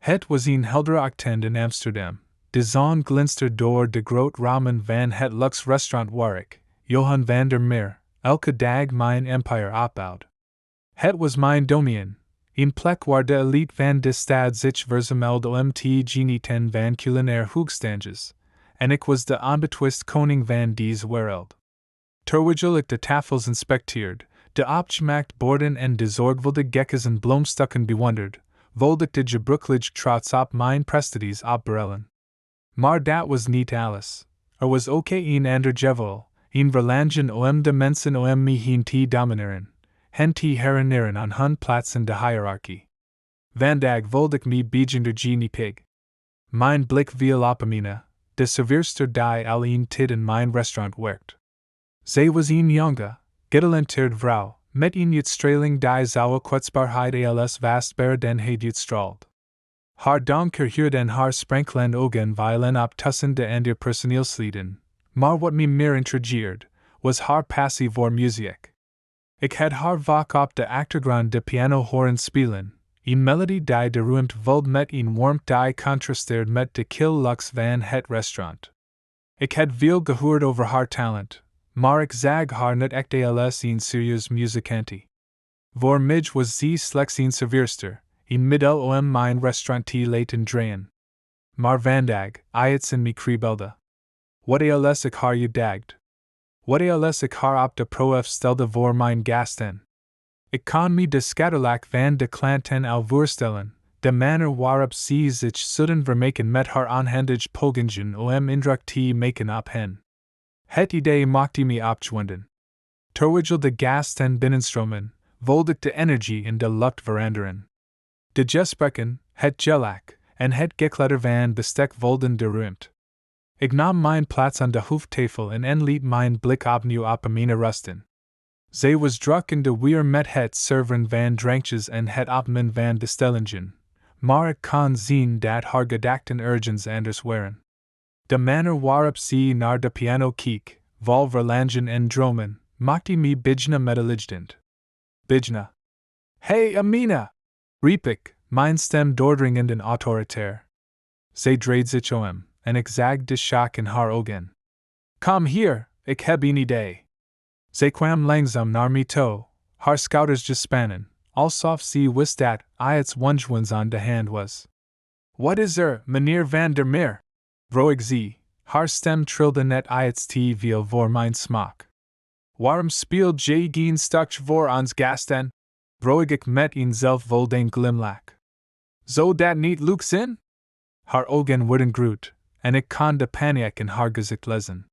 Het was een heldere ochtend in Amsterdam. De zon glinsterde door de groot ramen van het luxe restaurant waar ik, Johan van der Meer, elke dag mijn empire opbouwde. Het was mijn domein, een plek waar de elite van de stad zich verzamelde om te genieten van culinaire hoogstandjes, en ik was de onbetwist koning van deze wereld. Terwijl ik de tafels inspecteerde, de opgemaakt borden en de zorgvuldige gekkes en bloemstukken bewonderd, wilde ik de gebruikelijke trots op mijn prestaties opbrellen. Maar dat was niet alles. Was ook een ander geval, een verlangen om de mensen om me heen te domineren, hen te herinneren aan hun plaats in de hiërarchie. Vandaag wilde ik me bijzonder geniepig. Mijn blik viel op Amina, de serveerster die al een tijd in mijn restaurant werkt. Zij was een jonge, getalenteerd vrouw, met een uitstraling die zou kwetsbaarheid als vastbaar den het uitstraalt. Haar donker huid en haar sprankelende ogen vielen op tussen de andere personeelsleden, maar wat me meer intrigeerde, was haar passie voor muziek. Ik had haar vaak op de achtergrond de piano horen spelen, een melodie die de ruimte vulde met een warmte die contrasteerde met de kille luxe van het restaurant. Ik had veel gehoord over haar talent, maar ik zag haar niet echt als een serieus muzikante. Voor mij was ze slechts een serveerster, een middel om mijn restaurant te laten draaien. Maar vandaag, iets in me kriebelde. Wat als ik haar uitdaagde? Wat als ik haar op de proef stelde voor mijn gasten? Ik kon me de schatterlach van de klanten al voorstellen, de manner waarop ze zich zouden vermaken met haar onhandige pogingen om indruk te maken op hen. Het idee maakte me opgewonden. Terwijl de gasten binnenstromen, wilde ik de energie in de lucht veranderen. De gesprekken, het gelach en het gekletter van bestek vulden de ruimte. Ik nam mijn plaats aan de hoeftafel en liet mijn blik opnieuw op Amina rusten. Zij was druk in de weer met het serveren van drankjes en het opnemen van bestellingen, maar ik kon zien dat haar gedachten ergens anders waren. De manner waarop ze naar de piano keek, vol verlangen en dromen, maakte me bijna medelijdend. Bijna. Hey Amina! Riep ik, mijn stem doordringend en autoritair. Zij dreed zich om, en ik zag de schok in haar ogen. Kom hier, ik heb een idee. Zij kwam langzaam naar me toe, haar schouders gespannen, alsof ze wist dat iets wonderlijks aan de hand was. Wat is meneer van der Meer? Vroeg ik ze, haar stem trilde net iets te veel voor mijn smaak. Waarom speelt jij geen stukje voor ons gasten? Vroeg ik met een zelfvoldaan glimlach. Zou dat niet leuk zijn? Haar ogen werden groot, en ik kon de paniek in haar gezicht lezen.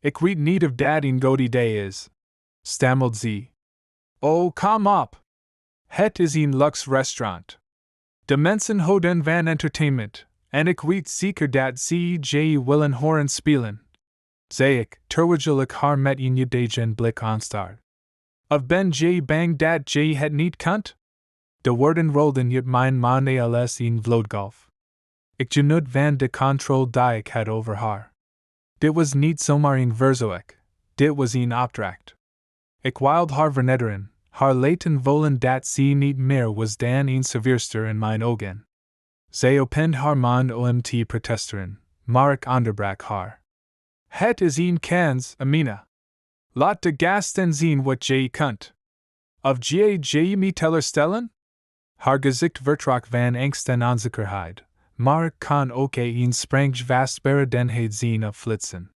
Ik weet niet of dat een goed idee is, stammelde ze. Oh, kom op! Het is een luxe restaurant. De mensen houden van entertainment, en ik weet zeker dat ze jij willen horen spelen, zei ik, terwijl ik haar met een uitdagend blik aanstaarde. Of ben jij bang dat jij het niet kunt? De woorden rolden uit mijn mond als een vloedgolf. Ik genoot van de controle die ik had over haar. Dit was niet zomaar een verzoek, dit was een opdracht. Ik wilde haar vernederen, haar laten voelen dat ze niet meer was dan een serveerster in mijn ogen. Zij opende haar mond om te protesteren, maar ik onderbrak haar. Het is een kans, Amina. Laat de gasten zien wat jij kunt. Of jij me teleurstellen? Haar gezicht vertrok van angst en onzekerheid, maar ik kon ook een sprang vastbare denheid zien opflitsen.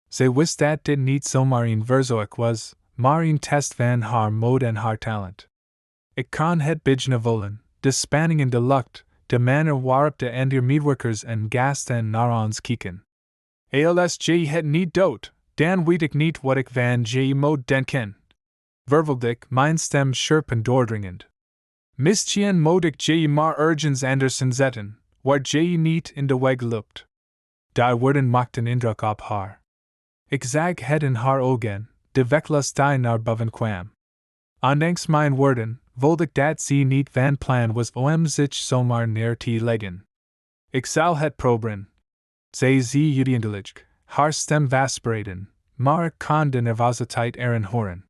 Zij wist dat dit niet zomaar een verzoek was, maar een test van haar moed en haar talent. Ik kon het bijna voelen, de spanning in de lucht, de manner waarop de andere medewerkers en gasten naar ons keken. Als jij het niet doet, dan weet ik niet wat ik van jij moet denken. Vervolgde ik, mijn stem scherp en doordringend. Misschien moet ik jij maar ergens anders zetten, waar jij niet in de weg loopt. Die woorden maakten indruk op haar. Ik zag het in haar ogen, de weklust die naar boven kwam. Ondanks mijn woorden, voelde ik dat ze niet van plan was om zich zomaar neer te leggen. Ik zal het proberen, zei ze uiteindelik, haar stem vastberaden, maar ik kon de nervositeit erin horen.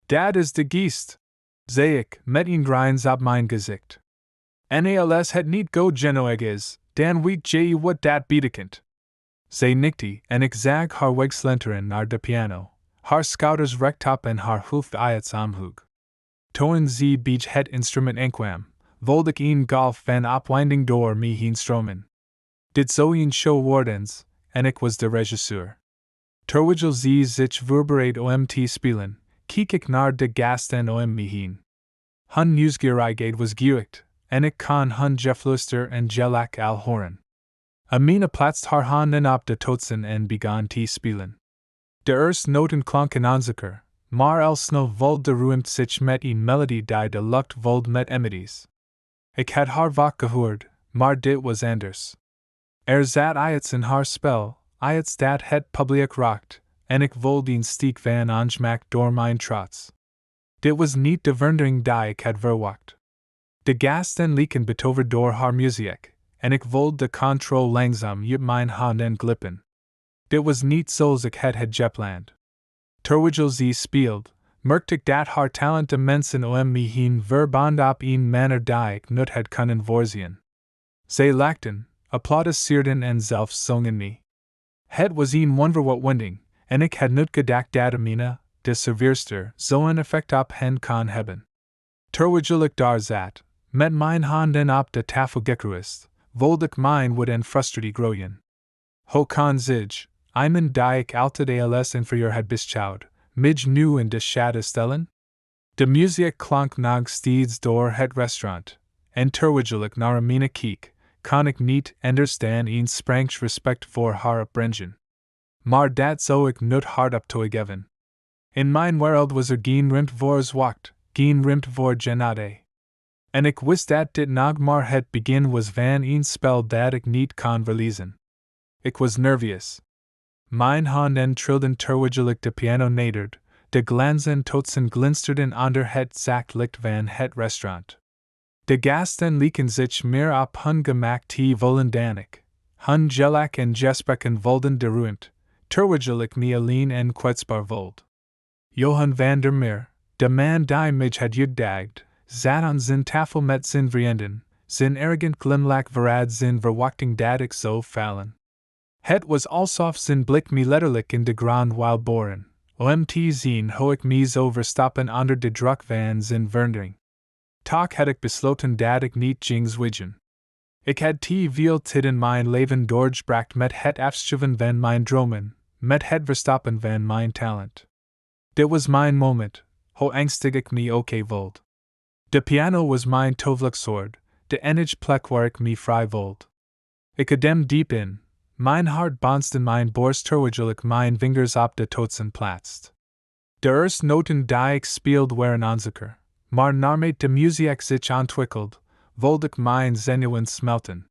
Dat is de geest, zei ik, met een grijns op mijn gezicht. NALS het niet go genoeg is, dan weet je wat dat betekent. Zij nikte en ik zag haar weg slenteren naar de piano, haar schouders rechtop en haar hoofd iets omhoog. Toen ze bij het instrument aankwam, wilde ik een golf van opwinding door me heen stromen. Dit zou een show wordens, en ik was de regisseur. Terwijl ze zich voorbereid om te spelen, keek ik naar de gasten om me heen. Hun nieuwsgierigheid was geuit, en ik kon hun gefluister en gelach al horen. Amina plaatst haar handen op de toetsen en begon te spelen. De eerste noten klonken onzeker, maar al snel vold de ruimt zich met een melodie die de lucht vold met emedies. Ik had haar vaak gehoord, maar dit was anders. Zat iets in haar spel, iets dat het publiek rokt, en ik voelde een steek van ongemak door mijn trots. Dit was niet de verandering die ik had verwacht. De gasten leken betoverd door haar muziek, en ik voelde de controle langzaam uit mijn handen glippen. Dit was niet zoals ik het had gepland. Terwijl ze speelde, merkte ik dat haar talent de mensen om me heen verbond op een manner die ik niet had kunnen voorzien. Zij lachten, applaudisseerden en zelfs zongen me. Het was een wonderwinding, en ik had niet gedacht dat Amina, de serveerster, zo'n effect op hen kon hebben. Terwijl ik daar zat, met mijn handen op de tafel gekruist, voelde ik mijn woede en frustratie groeien. Hoe kon zich, iemand die ik altijd als inferieur had beschouwd, mij nu in de schaduw stellen? De muziek klonk nog steeds door het restaurant, en terwijl ik naar Amina keek, kon ik niet anders dan een sprangs respect voor haar opbrengen. Maar dat zou ik niet hardop toegeven. In mijn wereld was geen ruimte voor zwakt, geen ruimte voor genade. En ik wist dat dit nog maar het begin was van een spel dat ik niet kon verliezen. Ik was nerveus. Mijn handen trilden terwijl ik de piano naderde, de glanzen toetsen glinsterden onder het zaklicht van het restaurant. De gasten leken zich meer op hun gemak te voelen dan ik. Hun gelach en gesprekken voelden de ruimte, terwijl ik me alleen en kwetsbaar voelde. Johan van der Meer, de man die mij had uitgedaagd, zat aan zijn tafel met zijn vrienden, zijn arrogant glimlach verraad zijn verwachting dat ik zou vallen. Het was alsof zijn blik me letterlijk in de grond wou boren, om te zien hoe ik me zou verstoppen onder de druk van zijn verandering. Toch had ik besloten dat ik niet ging zwijgen. Ik had te veel tijd in mijn leven doorgebracht met het afschuiven van mijn dromen, met het verstoppen van mijn talent. Dit was mijn moment, hoe angstig ik me ook voelde. De piano was mijn toevluchtsoord, de enige plek waar ik me vrij voelde. Ik adem diep in, mijn hart bonsde mijn borst terwijl ik mijn vingers op de toetsen plaatst. De eerste noten die ik speelde waren onzeker, maar naarmate de muziek zich ontwikkeld, voelde ik mijn zenuwen smelten.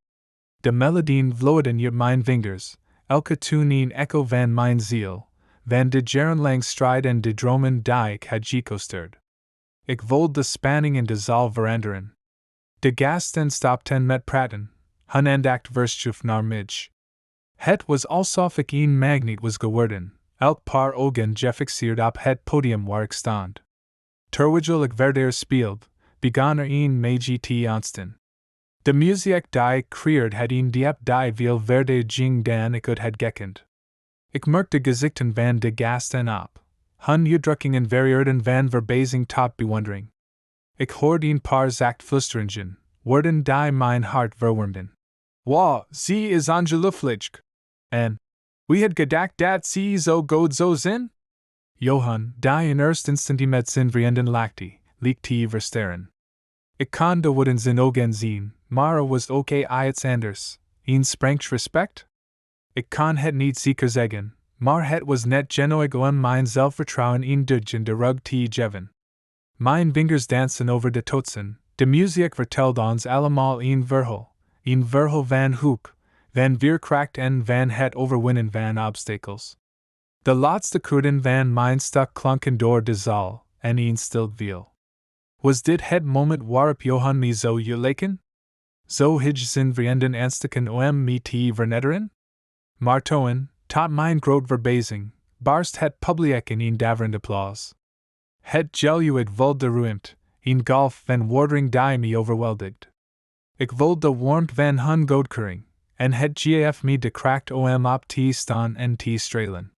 De melodieën vloeiden uit mijn vingers, elke toon een echo van mijn ziel, van de jarenlang strijd en de dromen die ik had gekoesterd. Ik voelde de spanning in de zaal veranderen. De gasten stopten met praten, hun aandacht verstuf naar mij. Het was alsof ik een magneet was geworden, elk paar ogen gefixeerd op het podium waar ik stond. Terwijl ik verder speelde, begon een mij te ontstaan. De muziek die ik creëerde had een diep die veel verder ging dan ik het had gekend. Ik merkte gezichten van de gasten op, hun uitdrukkingen varieerden van verbazing tot bewondering. Ik hoorde een paar zacht flüsteringen, woorden die mijn hart verwarmden. Wow, ze is ongelooflijk. En, wie had gedacht dat ze zo goed zou zijn? Johan, die in eerste instantie met zijn vrienden lachte, leek te versteren. Ik kon de woorden zijn ogen zien, maar was ook iets anders, een sprangs respect? Ik kon het niet zeker zeggen, maar het was net genoeg om mijn zelfvertrouwen een duwtje in de rug te geven. Mijn vingers dansen over de toetsen, de muziek vertelde ons allemaal een verhaal van hoop, van veerkracht en van het overwinnen van obstakels. De laatste kruden van mijn stuk klonken door de zaal, en een stilte viel. Was dit het moment waarop Johan me zo uitleken? Zo hij zijn vrienden aansteken om me te vernederen? Maar toen, tot mijn groot verbazing, barst het publiek in een daverend applaus. Het geluid voelde de ruimte, een golf van waardering die me overweldigde. Ik voelde de warmte van hun goedkeuring, en het gaf me de kracht om op te staan en te stralen.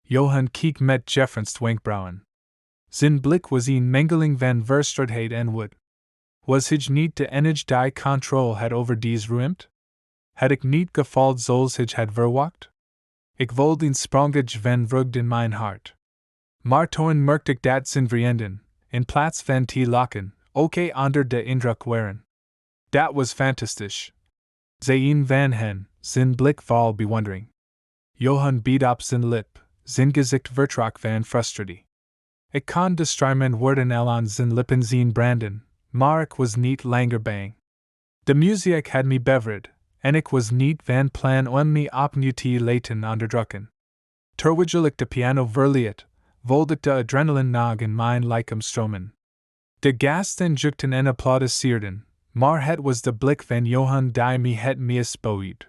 Johan keek met Jeffrens wenkbrauwen. Zijn blik was een mengeling van verstrooidheid en woede. Was hij niet de enige die controle had over deze ruimte? Had ik niet gefaald zoals hij had verwacht? Ik voelde een sprongetje van vreugde in mijn hart. Maar toen merkte ik dat zijn vrienden, in plaats van te lachen, ook onder de indruk waren. Dat was fantastisch. Zijn van hen, zijn blik vol bewondering. Johan beet op zijn lip, zijn gezicht vertrok van frustratie. Ik kon de struimen worden al aan zijn lippen zien branden, maar ik was niet langer bang. De muziek had me bevrijd, en ik was niet van plan om me opnieuw te laten onderdrukken. Terwijl ik de piano verliet, voelde ik de adrenaline nog in mijn lichaam stromen. De gasten jukten en applaudisseerden, maar het was de blik van Johan die me het meest boeide.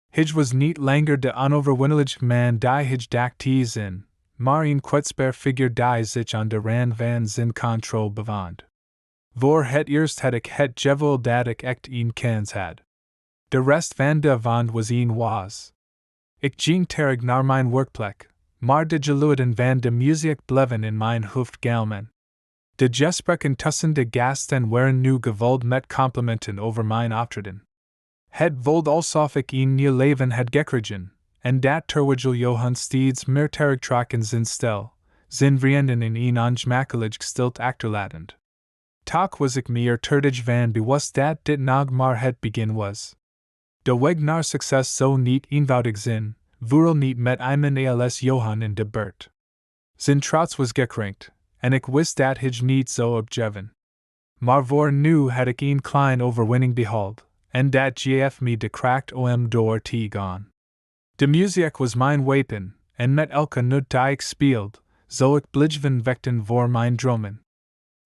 Hij was niet langer de onoverwinnelijke man die hij dacht te zijn, maar een kwetsbaar figuur die zich aan de rand van zijn controle bevond. Voor het eerst had ik het gevoel dat ik echt een kans had. De rest van de avond was een was. Ik ging terug naar mijn werkplek, maar de geluiden van de muziek bleven in mijn hoofd galmen. De gesprekken tussen de gasten waren nu gevuld met complimenten over mijn optreden. Het voelde alsof ik een nieuw leven had gekregen, en dat terwijl Johan steeds meer terugtrok in zijn stel, zijn vrienden in een ongemakkelijk stilte achterlatend. Toch was ik me terdig van bewust dat dit nog maar het begin was. De weg naar succes zo niet eenvoudig zijn, vooral niet met iemand als Johan in de buurt. Zijn trots was gekrenkt, en ik wist dat hij niet zo opgeven. Maar voor nu had ik een klein overwinning behaald, en dat gaf me de kracht om door te gaan. De muziek was mijn wapen, en met elke noot die ik speelde, zou ik blijven vechten voor mijn dromen.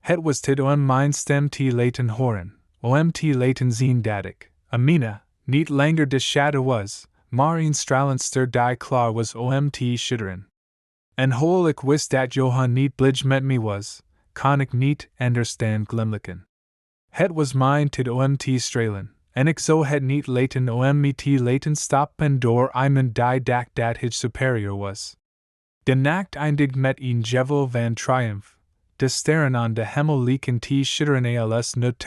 Het was tijd om mijn stem te laten horen, om te laten zien dat ik, Amina, niet langer de shadow was, maar een stralend ster die klaar was om te schitteren. En hoewel ik wist dat Johan niet blij met me was, kon ik niet anders dan glimlachen. Het was mijn tijd om te stralen, en ik zou het niet laten om me te laten stoppen door iemand die dacht dat hij superior was. De nacht eindigde met een gevoel van triumph, de sterren aan de hemel leken te schitteren als nooit.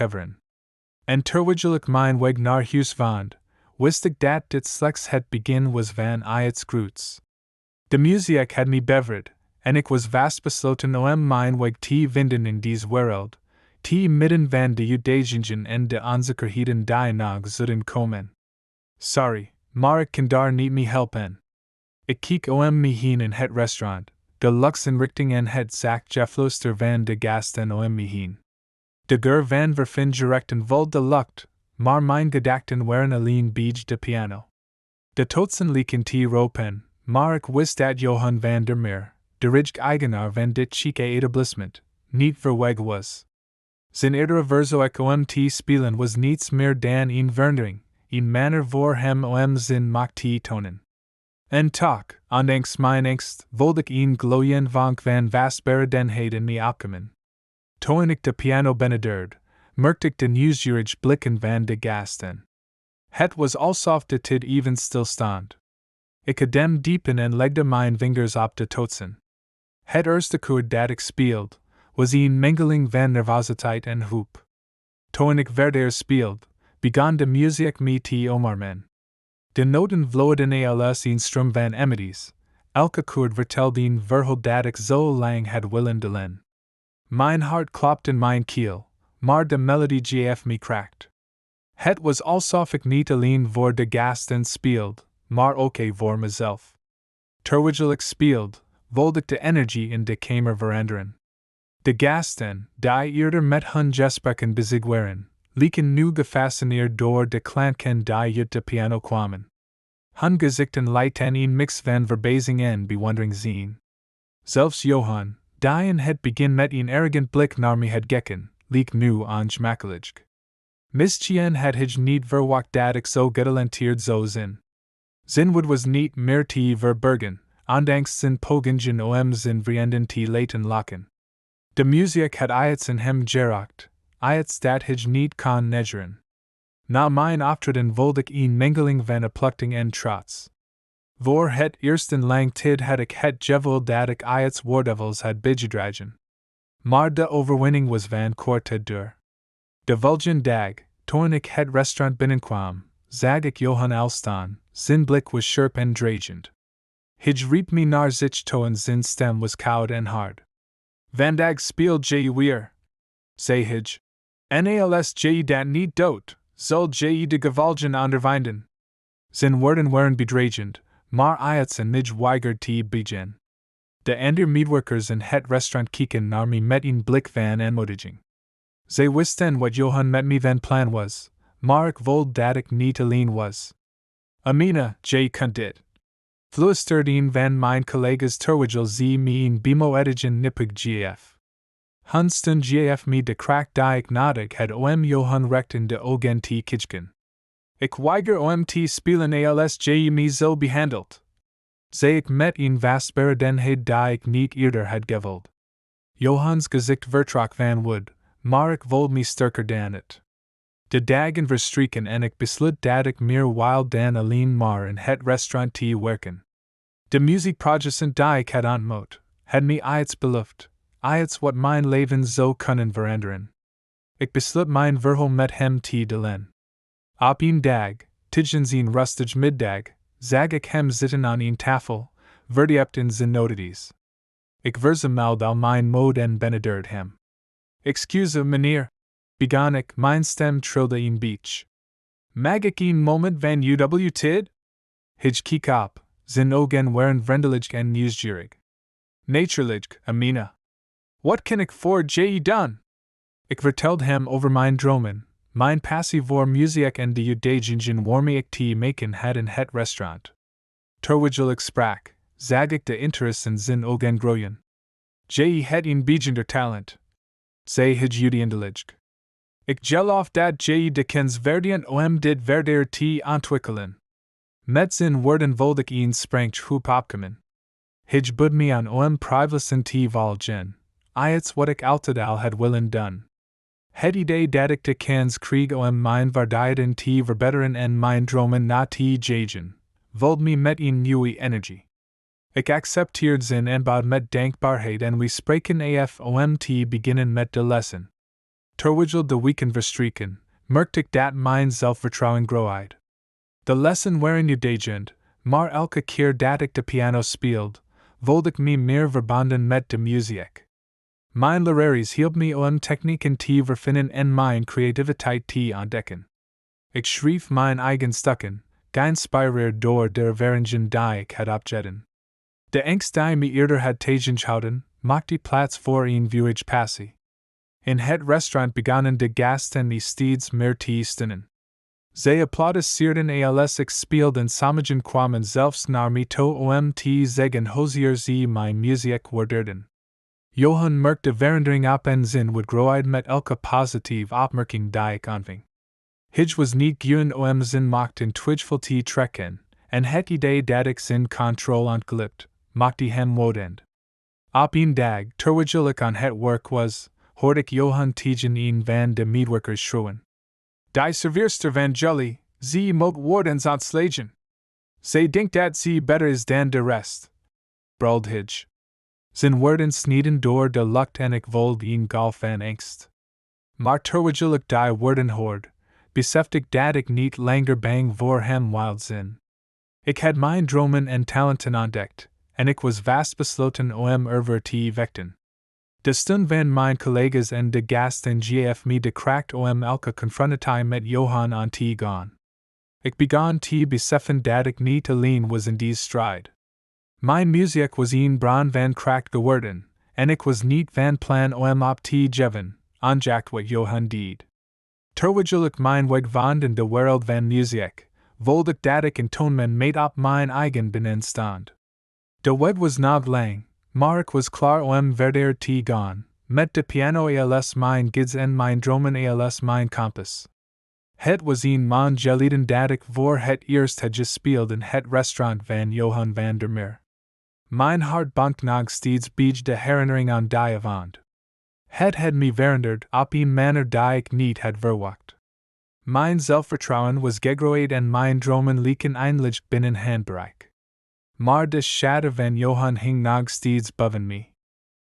En terwijl ik mijn weg naar huis vond, wist ik dat dit slechts het begin was van iets groots. De muziek had me bevrijd, en ik was vastbesloten om mijn weg te vinden in deze wereld, te midden van de uitdagingen en de onzekerheden die nog zullen komen. Sorry, maar ik kan daar niet mee helpen. Ik keek om me heen in het restaurant, de luxe-inrichting en het zachtgefluister van de gasten om me heen. De geur van verfijngerechten vulde de lucht, maar mijn gedachten waren alleen bij de piano. De toetsen leken te roepen, maar ik wist dat Johan van der Meer, de eigenaar van dit chique etablissement, niet ver weg was. Zijn eerdere verzoek om te spelen was niets meer dan een verandering, een manier voor hem om zijn macht te tonen. En toch, ondanks mijn angst, voelde ik een gloeiend vonk van vastberadenheid in me opkomen. Toen ik de piano benadeerde, merkte ik de nieuwsgierige blikken van de gasten. Het was alsof de tijd even stilstond. Ik ademde diep in en legde mijn vingers op de toetsen. Het eerste koord dat ik speelde, was een mengeling van nervositeit en hoop. Toen ik verder speelde, begon de muziek me te omarmen. De noten vloeiden als een stroom van melodies, elke koord vertelde een verhaal dat ik zo lang had willen delen. Mijn hart klopte in mijn keel, maar de melodie gaf me kracht. Het was alsof ik niet alleen voor de gasten speelde, maar ook voor mezelf. Terwijl ik speelde, voelde ik de energie in de kamer veranderen. De gasten, die eerder met hun gesprekken bezig waren, leken nu gefascineerd door de klanken die uit de piano kwamen. Hun gezichten lieten een mix van verbazing en bewondering zien. Zelfs Johan, die in het begin met een arrogant blik naar me had gekeken, leek nu ongemakkelijk. Misschien had hij niet verwacht dat ik zo getalenteerd zou zijn. Zijn woede was niet meer te verbergen, ondanks zijn pogingen om zijn vrienden te laten lachen. De muziek had iets in hem geraakt, iets dat hij niet kon negeren. Na mijn optreden wilde ik een mengeling van opluchting en trots. Voor het eerst in lang tid had ik het gevoel dat ik iets woordevils had bijgedragen. Maar de overwinning was van korte duur. De volgende dag, toen ik het restaurant binnenkwam, zag ik Johan al staan, zijn blik was scherp en dreigend. Hij riep me naar zich toe en zijn stem was koud en hard. Vandaag speelt je weer, zei hij. Nals je dat niet dood, zal je de gevolgen ondervinden. Zijn woorden waren bedreigend, maar iets en mij weigerde te beginnen. De andere medewerkers in het restaurant keken naar me met een blik van aanmoediging. Zij wisten wat Johan met me van plan was, maar ik wilde dat ik niet alleen was. Amina, je kunt dit. Fluisterde een van mijn collega's terwijl ze me een bemo-edigen nippig gaf. Hun stond gaf me de kracht die ik nodig had om Johan recht in de ogen te kijken. Ik weiger om te spelen als je me zo behandelt, zei ik met een vastberadenheid die ik niet eerder had gevoeld. Johans gezicht vertrok van woed, maar ik voelde me sterker dan het. De dagen verstreken en ik besloot dat ik meer wilde dan alleen maar in het restaurant te werken. De muziekproducent die ik had ontmoet, had me iets beloofd, iets wat mijn leven zo kunnen veranderen. Ik besloot mijn verhaal met hem te delen. Op een dag, tijdens een rustig middag, zag ik hem zitten aan een tafel, verdiept in zijn notities. Ik verzamelde al mijn moed en benaderde hem. Excuse meneer, begon ik, mijn stem trilde een beetje. Mag ik een moment van uw tid? Hij keek op, zijn ogen waren vriendelijk en nieuwsgierig. Natuurlijk, Amina. Wat kan ik voor je doen? Ik vertelde hem over mijn dromen, mijn passie voor muziek en de uitdagingen waarmee ik te maken had in het restaurant. Terwijl ik sprak, zag ik de interesse in zijn ogen groeien. Je het een bijzonder talent, zei hij eindelijk. Ik geloof dat je de kans verdient om dit verder te ontwikkelen. Met zijn woorden wilde ik een sprang hoop opkomen. Hij bood me aan om privacy te volgen, iets wat ik altijd al had willen doen. Het idee dat ik de kans kreeg om mijn vaardigheden te verbeteren en mijn dromen na te jagen, vulde me met een nieuwe energie. Ik accepteerde zijn aanbod met dankbaarheid en we spreken af om te beginnen met de lessen. Terwijl de weken verstreken, merkte ik dat mijn zelfvertrouwen groeide. De lessen waren uitdagend, maar elke keer dat ik de piano speelde, voelde ik me meer verbonden met de muziek. Mijn lerares hielp me om technieken te vervinden en mijn creativiteit te ontdekken. Ik schreef mijn eigen stukken, geïnspireerd door de ervaringen die ik had opgedaan. De angst die me eerder had tegengehouden, maakte plaats voor een vuurige passie. In het restaurant begonnen de gasten me steeds meer te steunen. Zij applaudisseerden als ik speelde en sommigen kwamen zelfs naar me toe om te zeggen hoezeer ze mijn muziek waardeerden. Johan merkte verandering op en zijn woed groeide met elke positieve opmerking die ik ontving. Hij was niet gewoon om zijn macht in twijfel te trekken, en het idee dat ik zijn controle ontglipt, maakte hem woedend. Op een dag, terwijl ik aan het werk was, hoorde ik Johan tegen een van de medewerkers schreeuwen. Die serveerster van jullie, ze moet worden ontslagen. Zij denkt dat ze beter is dan de rest, brulde hij. Zijn woorden sneden door de lucht en ik voelde een golf van angst. Maar terwijl ik die woorden hoorde, besefte ik dat ik niet langer bang voor hem wilde zijn. Ik had mijn dromen en talenten ontdekt, en ik was vastbesloten om erover te vechten. De stund van mijn collega's en de gasten gaf me de kracht om elke confrontatie met Johan aan te gaan. Ik begon te beseffen dat ik niet alleen was in deze strijd. Mijn muziek was een bron van kracht geworden, en ik was niet van plan om op te geven, ongeacht wat Johan deed. Terwijl ik mijn weg vond in de wereld van muziek, voelde ik dat ik in toonmen met op mijn eigen benen stond. De weg was nog lang, maar ik was klaar om verder te gaan, met de piano als mijn gids en mijn dromen als mijn kompas. Het was een maand geleden dat ik voor het eerst had gespeeld in het restaurant van Johan van der Meer. Mijn hart bonk nog steeds bij de herinnering aan die avond. Het had me veranderd op een manier die ik niet had verwacht. Mijn zelfvertrouwen was gegroeid en mijn dromen leken eindelijk binnen handbereik. Maar de shadow van Johan hing nog steeds boven me.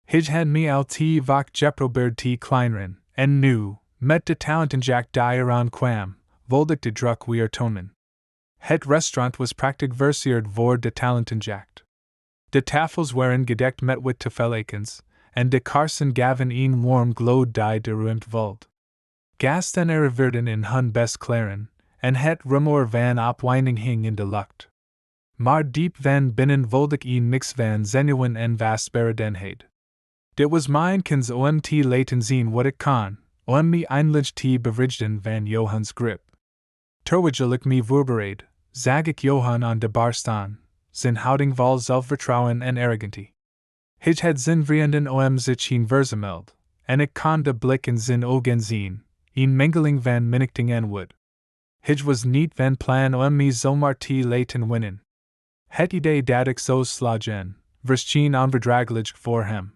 Hij had me al te vaak geprobeerd te kleineren, en nu, met de talentenjack die eraan kwam, wilde ik de druk weer tonen. Het restaurant was prachtig versierd voor de talentenjack. De tafels waren gedekt met witte tafelekens, en de kaarsen gaven een warm glow die de ruimte vulde. Gasten werden in hun best kleren, en het rumoer van opwinding hing in de lucht. Maar diep van binnen voelde ik een mix van zenuwen en vastberadenheid. Dit was mijn kans om te laten zien wat ik kan, om me eindelijk te bevrijden van Johans grip. Terwijl ik me voorbereid, zag ik Johan aan de bar staan, zijn houding vol zelfvertrouwen en arrogantie. Hij had zijn vrienden om zich heen verzameld, en ik kon de blik in zijn ogen zien, een mengeling van minachting en woede. Hij was niet van plan om me zomaar te laten winnen. Het idee dat ik zo slagen, verscheen onverdraaglijk voor hem.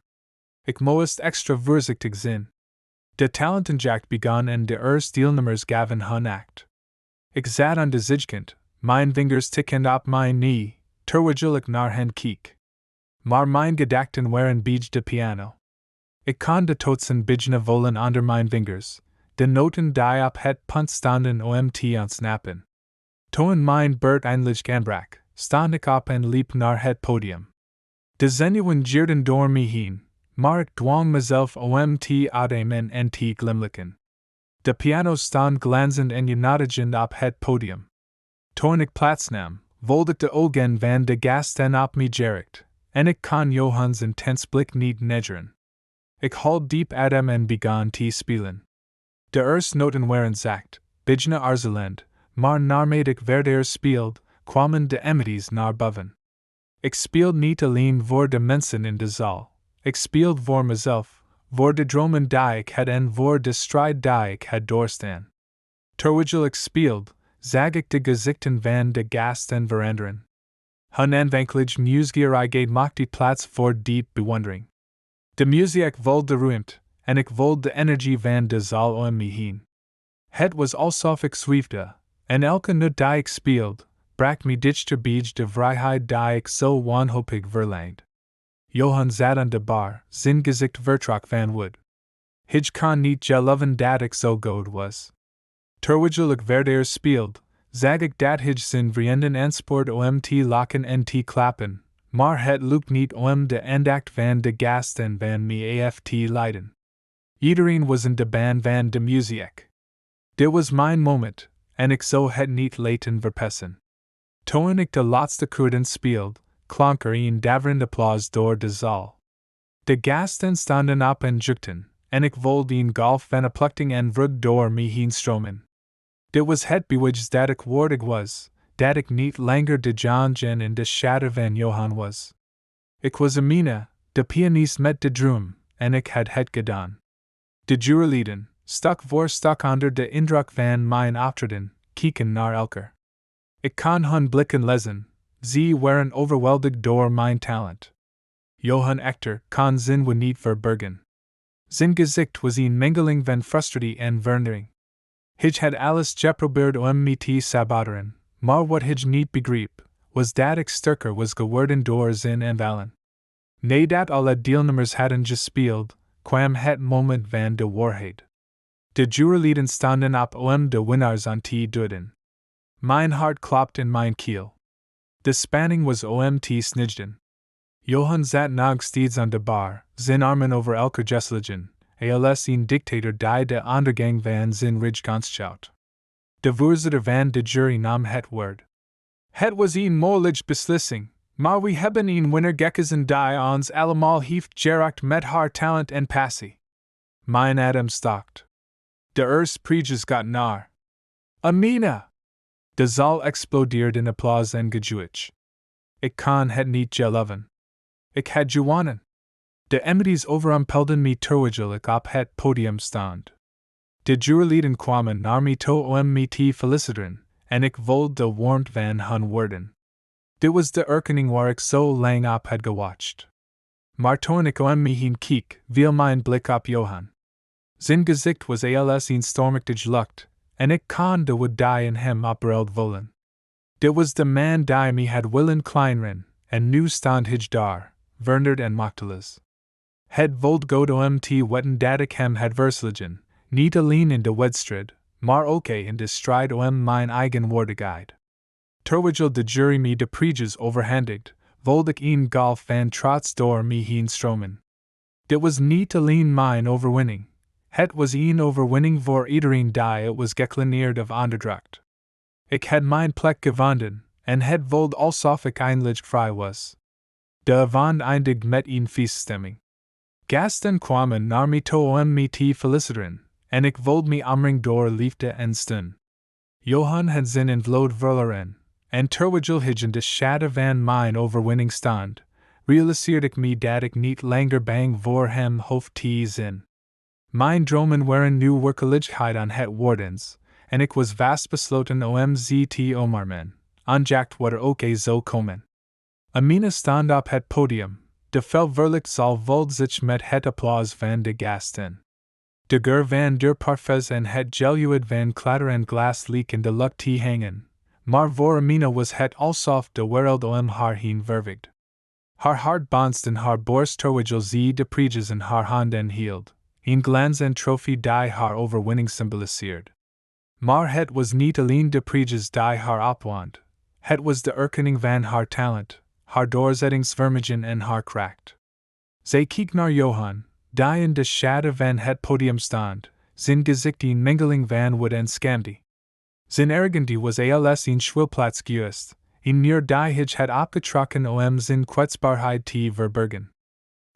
Ik moest extra voorzichtig zijn. De talentenjack begon en de deelnemers gaven hun act. Ik zat aan de zijkant, mijn vingers tikkend op mijn knee, terwijl ik naar hen keek. Maar mijn gedachten waren bij de piano. Ik kon de toetsen bijna voelen onder mijn vingers, de noten die op het punt stonden om te ontsnappen. Toen mijn beurt eindelijk aanbrak, stond ik op en liep naar het podium. De zenuwen gierden door me heen, maar ik dwong mezelf om te ademen en te glimlachen. De piano stond glanzend en genotigend op het podium. Toen ik plaatsnam, voelde ik de ogen van de gasten op me gericht, en ik kon Johans intens blik niet negeren. Ik haalde diep adem en begon te spelen. De eerste noten waren zacht, bijna aarzelend, maar naarmate ik verder speelde, kwamen de melodies naar boven. Ik speelde niet alleen voor de mensen in de zaal, ik speelde voor mezelf, voor de dromen die ik had en voor de strijd die ik had doorstaan. Terwijl ik speelde, zag ik de gezichten van de gasten veranderen. Hun aanvankelijk nieuwsgierigheid maakte plaats voor diep bewondering. De muziek vulde de ruimte, en ik voelde de energie van de zaal om me heen. Het was alsof ik zweefde, en elke noot die ik speelde, bracht me dichter bij de vrijheid die ik zo wanhopig verlangde. Johan zat aan de bar, zijn gezicht vertrok van woede. Hij kon niet geloven dat ik zo goed was. Terwijl ik verder speelde, zag ik dat hij zijn vrienden aanspoorde om te lachen en te klappen, maar het lukt niet om de aandacht van de gasten van me af te leiden. Iedereen was in de band van de muziek. Dit was mijn moment, en ik zou het niet laten verpesten. Toen ik de laatste koorden speelde, klonk er een daverend applaus door de zaal. De gasten stonden op en jukten, en ik voelde een golf van opluchting en vreugde door me heen stromen. Dit was het bewust dat ik waardig was, dat ik niet langer de John in de shadow van Johan was. Ik was Amina, de pianist met de drum, en ik had het gedaan. De juryleden, stuk voor stuk onder de indruk van mijn optreden, keken naar elkaar. Ik kon hun blikken lezen, ze waren overweldigd door mijn talent. Johan echter kon zijn woede niet verbergen. Zijn gezicht was een mengeling van frustratie en verwondering. Hij had alles geprobeerd om me te saboteren, maar wat hij niet begreep, was dat ik sterker was geworden door zijn aanvallen. Nadat alle deelnemers hadden gespeeld, kwam het moment van de waarheid. De juryleden stonden op om de winnaars aan te duiden. Mijn hart klopte in mijn keel. De spanning was om te snijden. Johan zat nog steeds aan de bar, zijn armen over elkaar geslagen, als een dictator die de ondergang van zijn rijk aanschouwt. De voorzitter van de jury nam het woord. Het was een moeilijke beslissing, maar we hebben een winnaar gekozen die ons allemaal heeft geraakt met haar talent en passie. Mijn adem stokt. De eerste prijs got naar Amina! De zaal explodeerde in applaus en gejuich. Ik kon het niet geloven. Ik had gewonnen. De melodies overrompelden me terwijl ik op het podium stond. De juryleden kwamen naar me toe om me te feliciteren, en ik voelde de warmte van hun woorden. Dit was de erkenning waar ik zo lang op had gewacht. Maar toen ik om me heen keek, viel mijn blik op Johan. Zijn gezicht was als een stormachtige lucht, en ik kon de would die in hem opereld volen. Dit was de man die me had willen kleinren, en nu stond hij daar, veranderd en machteloos. Het vold goed om te wetten dat ik hem had versligen, niet alleen in de wedstrijd, maar ook in de strijd om mijn eigen waardigheid. Terwijl de jury me de prijs overhandigd, vold ik een golf van trots door me heen stromen. Dit was niet alleen mijn overwinning. Het was een overwinning voor iedereen die het was gekleneerd of onderdrukt. Ik had mijn plek gevonden, en het vold alsof ik eindelijk vrij was. De avond eindigt met een feeststemming. Gasten kwamen naar me toe om me te feliciteren, en ik vold me omringd door liefde en steun. Johan had zin in vloed verloren, en terwijl hij in de schaduw van mijn overwinning stond, realiseerde ik me dat ik niet langer bang voor hem hoefde te zijn. Mijn dromen waren nu werkelijkheid aan het wordens, en ik was vast besloten om ze te omarmen, ongeacht wat ook zou komen. Amina stond op het podium, de verwelkt zal vold zich met het applaus van de gasten. De geur van der parfums en het geluid van klatter en glas leek in de lucht te hangen, maar voor Amina was het alsof de wereld om haar heen verwigde. Haar hart bounced in haar borst terwijl ze de prijs in haar handen hield, een glans en trofee die haar overwinning symboliseerde. Maar het was niet alleen de prijs die haar opwond, het was de erkenning van haar talent, haar doorzettingsvermogen en haar kracht. Zij keek naar Johan, die in de schaduw van het podium stond, zijn gezicht een mengeling van woede en schaamte. Zijn arrogantie was als een schwilplaats geweest, een muur die hij had opgetrokken om zijn kwetsbaarheid te verbergen.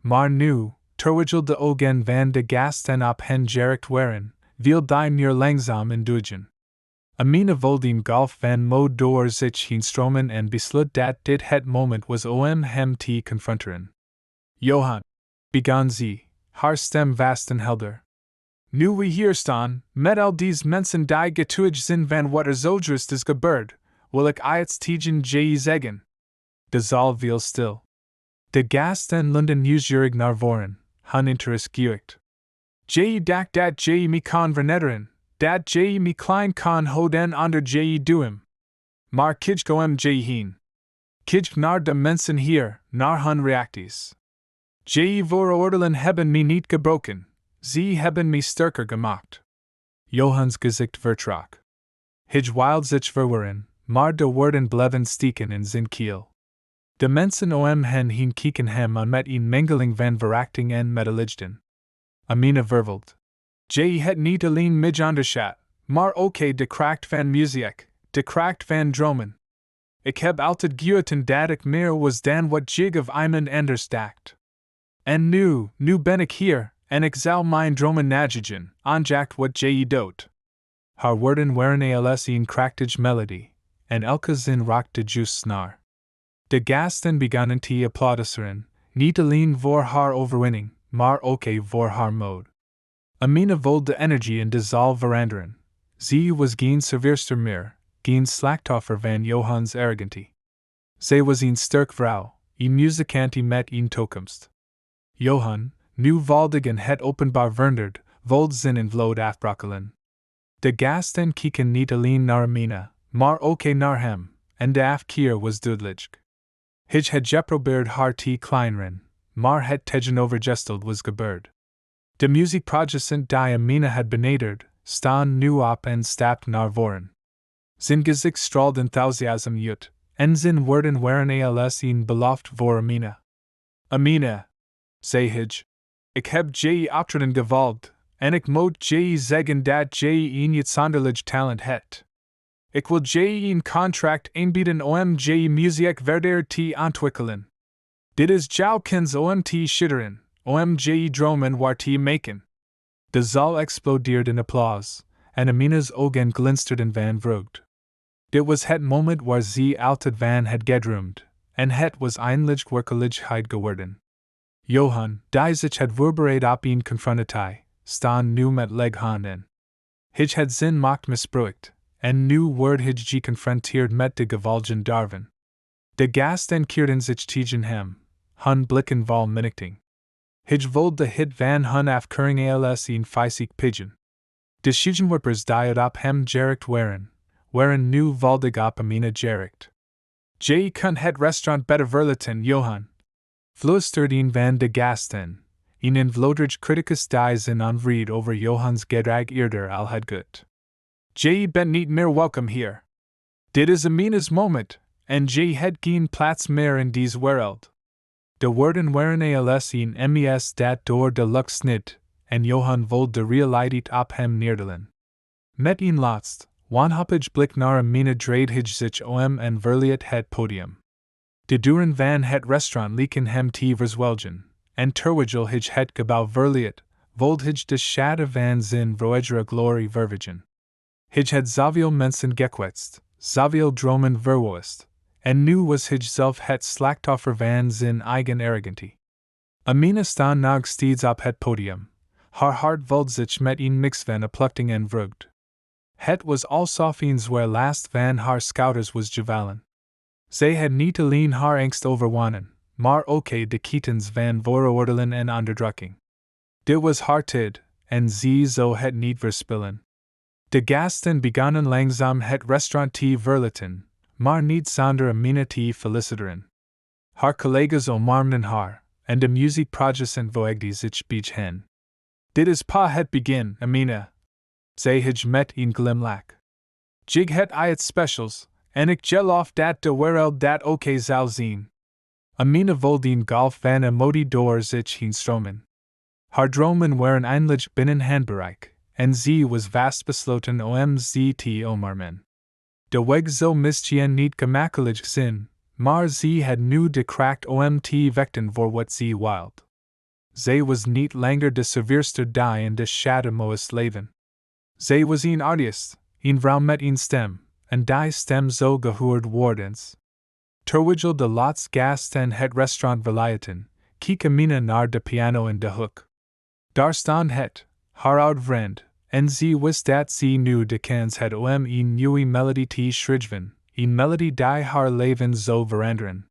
Maar nu, terwijl de ogen van de gasten op hen gericht waren, viel die muur langzaam in duigen. Amina voelde een golf van moed door zich heen stromen en besloot dat dit het moment was om hem te confronteren. Johan, begon ze, haar stem vast en helder. Nu we hier staan, met al deze mensen die getuige zijn van wat er zojuist is gebeurd, wil ik iets tegen je zeggen. De zaal viel stil. De gasten lunden nieuwsgierig naar voren, hun interesse gewekt. Je dacht dat je me kon vernederen, dat je me klein kon houden onder je duim. Maar kijk om je heen. Kijk naar de mensen hier, naar hun reacties. Je vooroordelen hebben me niet gebroken, ze hebben me sterker gemaakt. Johans gezicht vertrok. Hij wilde zich verwarren, maar de woorden bleven steken in zijn keel. De mensen om hen heen keken hem aan met een mengeling van verachting en medelijden. Amina verweld. Je het niet alleen mij onderschat, maar ook de kracht van muziek, de kracht van dromen. Ik heb altijd geweten dat ik meer was dan wat je of iemand anders dacht. En nu ben ik hier, en ik zal mijn dromen najagen, ongeacht wat je doet. Haar woorden waren als een krachtige melodie, en elke zin raakte juist naar. De gasten begonnen te applaudisseren, niet alleen voor haar overwinning, maar ook voor haar moed. Amina voelde de energie in de zaal veranderen. Ze was geen serveerster meer, geen slachtoffer van Johans arrogantie. Zij was een sterk vrouw, een muzikante met een toekomst. Johan, nu valdig en het openbaar veranderd, voelde zin in vloed afbrokkelen. De gasten keken niet alleen naar Amina, maar ook naar hem, en de afkeer was duidelijk. Hij had geprobeerd haar te kleineren, maar het tegenovergesteld was gebeurd. De muziekproducent die Amina had benaderd, stond nu op en stapte naar voren. Zijn gezicht straalde enthousiasme uit, en zijn woorden waren als een belofte voor Amina. Amina, zei hij, ik heb je optreden gevolgd, en ik moet je zeggen dat je een uitzonderlijk talent hebt. Ik wil je een contract aanbieden om je muziek verder te ontwikkelen. Dit is jouw kans om te schitteren, om je dromen waar te maken. De zaal explodeerde in applaus, en Amina's ogen glinsterden van vreugde. Dit was het moment waar ze altijd van had gedroomd, en het was eindelijk werkelijkheid geworden. Johan, die zich had voorbereid op een confrontatie, stond nu met leghanden. Hij had zijn macht misbruikt, en nu werd hij geconfronteerd met de gevolgen daarvan. De gasten keerden zich tegen hem, hun blikken vol minachting. Hij voelde de hit van hun afkeuring als een feisig pigeon. De schugenwerpers diet op hem gericht waren nu valdig op Amina gericht. Je kunt het restaurant beter verlaten, Johan. Fluisterde van de gasten. Een invloedrijk criticus die zijn onvrede over Johans gedrag eerder al had gut. Je bent niet meer welkom hier. Dit is Amina's moment, en je het geen plaats meer in deze wereld. De woorden waren als een mes dat door de lucht snit, en Johan voelde de realiteit op hem neerdalen. Met een laatst, wanhopig blik naar Amina draaide hij zich om en verliet het podium. De deuren van het restaurant leken hem te verzwelgen, en terwijl hij het gebouw verliet, voelde hij de schade van zijn vroegere glorie vervagen. Hij had zoveel mensen gekwetst, zoveel dromen verwoest, en nu was hij zelf het slachtoffer van zijn eigen arrogantie. Amina staan nog steeds op het podium. Haar hart voelde zich met een mix van opluchting en vreugde. Het was alsof een zwaar last van haar schouders was gevallen. Zij had niet alleen haar angst overwonnen, maar ook de ketens van vooroordelen en onderdrukking. Dit was haar tijd, en zij zou het niet verspillen. De gasten begonnen langzaam het restaurant te verlaten, maar niet zonder Amina te feliciteren. Haar collega's omarmden haar, en de muziekproducent voegde zich bij hen. Dit is pas het begin, Amina, zei hij met een glimlach. Jig het iets specials, en ik geloof dat de wereld dat ook zal zien. Amina voelde een golf van emotie door zich heen stromen. Haar dromen waren eindelijk binnen handbereik, en zij was vast besloten om ze te omarmen. De weg zou misschien niet gemakkelijk zijn, maar zij had nu de kracht om te vechten voor wat zij wilde. Zij was niet langer de serveerster die in de schaduw moest leven. Zij was een artist, een vrouw met een stem, en die stem zou gehoord worden. Terwijl de laatste gasten het restaurant verlieten, keek Amina naar de piano in de hoek. Daar stond het, haar oud vriend, en zij wist dat zij nu de kans had om een nieuwe melodie te schrijven, een melodie die haar leven zou veranderen.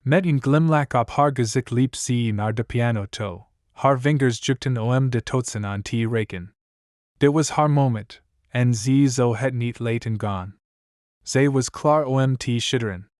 Met een glimlach op haar gezicht liep zij naar de piano toe, haar vingers drukten om de toetsen aan te raken. Dit was haar moment, en zij zou het niet laten gaan. Zij was klaar om te schitteren.